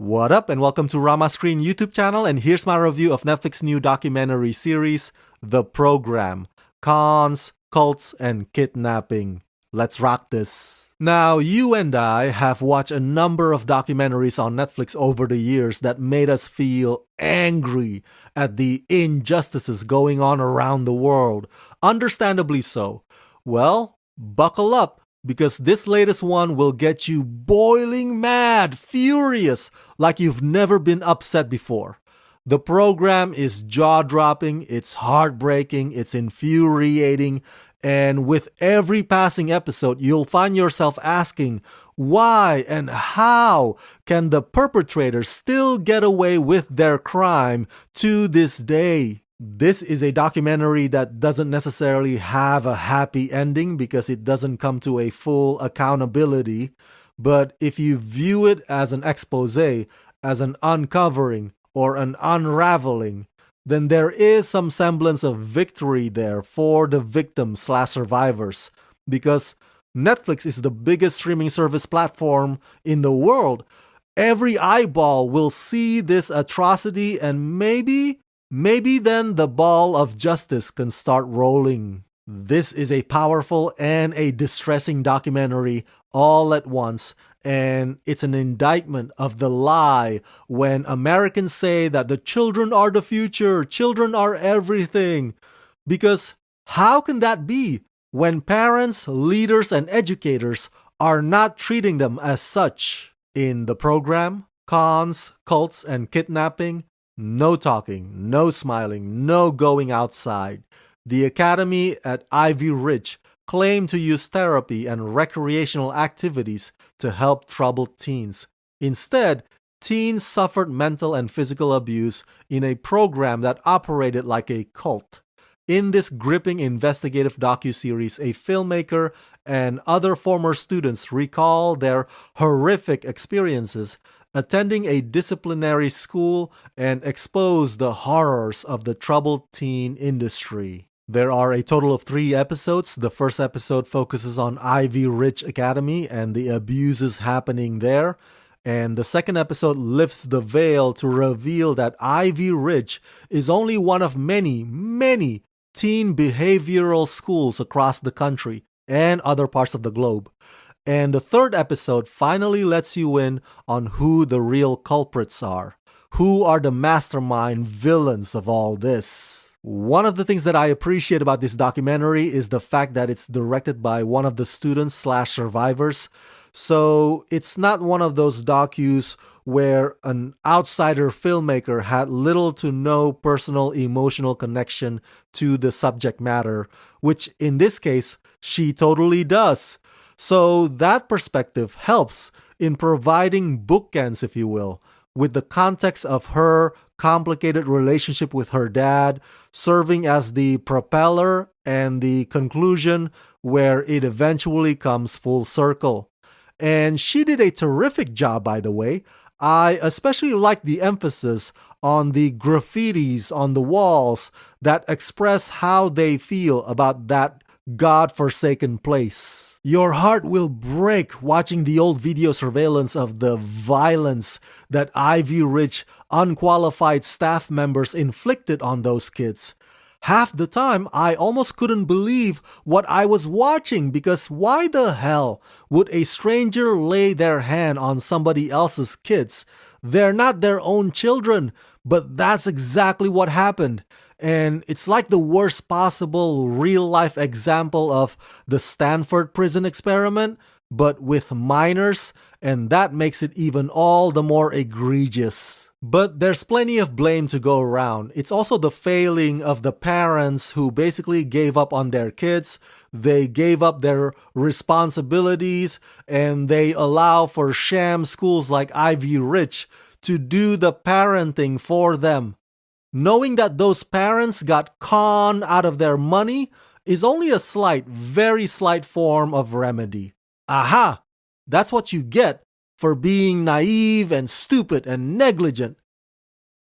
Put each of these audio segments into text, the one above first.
What up, and welcome to Rama Screen YouTube channel, and here's my review of Netflix new documentary series, The Program, Cons, Cults, and Kidnapping. Let's rock this. Now, you and I have watched a number of documentaries on Netflix over the years that made us feel angry at the injustices going on around the world. Understandably so. Well, buckle up, because this latest one will get you boiling mad, furious, like you've never been upset before. The program is jaw-dropping, it's heartbreaking, it's infuriating, and with every passing episode, you'll find yourself asking, why and how can the perpetrators still get away with their crime to this day? This is a documentary that doesn't necessarily have a happy ending because it doesn't come to a full accountability. But if you view it as an expose, as an uncovering or an unraveling, then there is some semblance of victory there for the victims/survivors, because Netflix is the biggest streaming service platform in the world. Every eyeball will see this atrocity, and maybe then the ball of justice can start rolling. This is a powerful and a distressing documentary all at once, and it's an indictment of the lie when Americans say that the children are the future, children are everything. Because how can that be when parents, leaders, and educators are not treating them as such? In The Program, Cons, Cults, and Kidnapping, no talking, no smiling, no going outside. The Academy at Ivy Ridge claimed to use therapy and recreational activities to help troubled teens. Instead, teens suffered mental and physical abuse in a program that operated like a cult. In this gripping investigative docuseries, a filmmaker and other former students recall their horrific experiences attending a disciplinary school and expose the horrors of the troubled teen industry. There are a total of 3 episodes. The first episode focuses on Ivy Ridge Academy and the abuses happening there. And the second episode lifts the veil to reveal that Ivy Ridge is only one of many teen behavioral schools across the country and other parts of the globe. And the third episode finally lets you in on who the real culprits are. Who are the mastermind villains of all this? One of the things that I appreciate about this documentary is the fact that it's directed by one of the students/survivors. So it's not one of those docus where an outsider filmmaker had little to no personal emotional connection to the subject matter, which in this case, she totally does. So that perspective helps in providing bookends, if you will, with the context of her complicated relationship with her dad, serving as the propeller and the conclusion where it eventually comes full circle. And she did a terrific job, by the way. I especially like the emphasis on the graffitis on the walls that express how they feel about that God-forsaken place. Your heart will break watching the old video surveillance of the violence that Ivy Ridge unqualified staff members inflicted on those kids. Half the time, I almost couldn't believe what I was watching, because why the hell would a stranger lay their hand on somebody else's kids? They're not their own children, but that's exactly what happened. And it's like the worst possible real-life example of the Stanford prison experiment, but with minors, and that makes it even all the more egregious. But there's plenty of blame to go around. It's also the failing of the parents who basically gave up on their kids. They gave up their responsibilities, and they allow for sham schools like Ivy Ridge to do the parenting for them. Knowing that those parents got conned out of their money is only a slight, very slight form of remedy. Aha! That's what you get for being naive and stupid and negligent.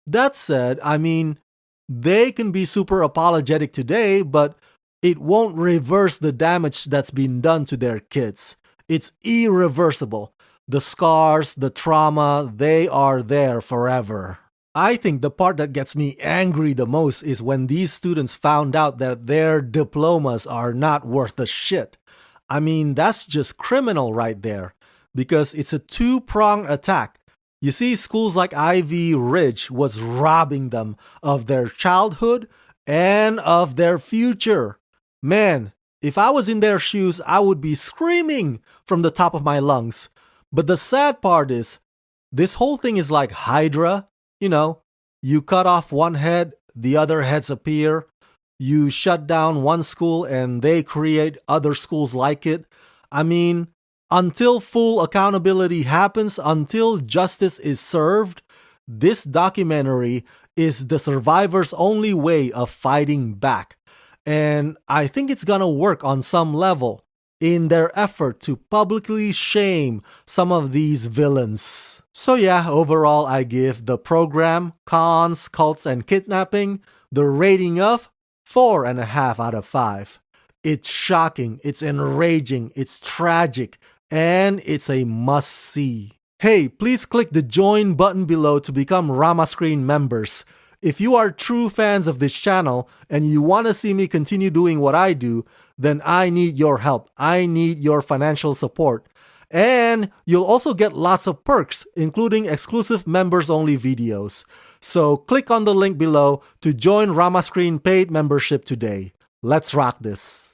That said, I mean, they can be super apologetic today, but it won't reverse the damage that's been done to their kids. It's irreversible. The scars, the trauma, they are there forever. I think the part that gets me angry the most is when these students found out that their diplomas are not worth a shit. I mean, that's just criminal right there, because it's a two-pronged attack. You see, schools like Ivy Ridge was robbing them of their childhood and of their future. Man, if I was in their shoes, I would be screaming from the top of my lungs. But the sad part is, this whole thing is like Hydra. You know, you cut off one head, the other heads appear. You shut down one school and they create other schools like it. I mean, until full accountability happens, until justice is served, this documentary is the survivors' only way of fighting back. And I think it's gonna work on some level in their effort to publicly shame some of these villains. So yeah, overall I give the program, Cons, Cults, and Kidnapping the rating of 4.5 out of 5. It's shocking, it's enraging, it's tragic, and it's a must-see. Hey, please click the join button below to become Rama Screen members. If you are true fans of this channel and you want to see me continue doing what I do, then I need your help. I need your financial support. And you'll also get lots of perks, including exclusive members-only videos. So click on the link below to join Rama Screen paid membership today. Let's rock this.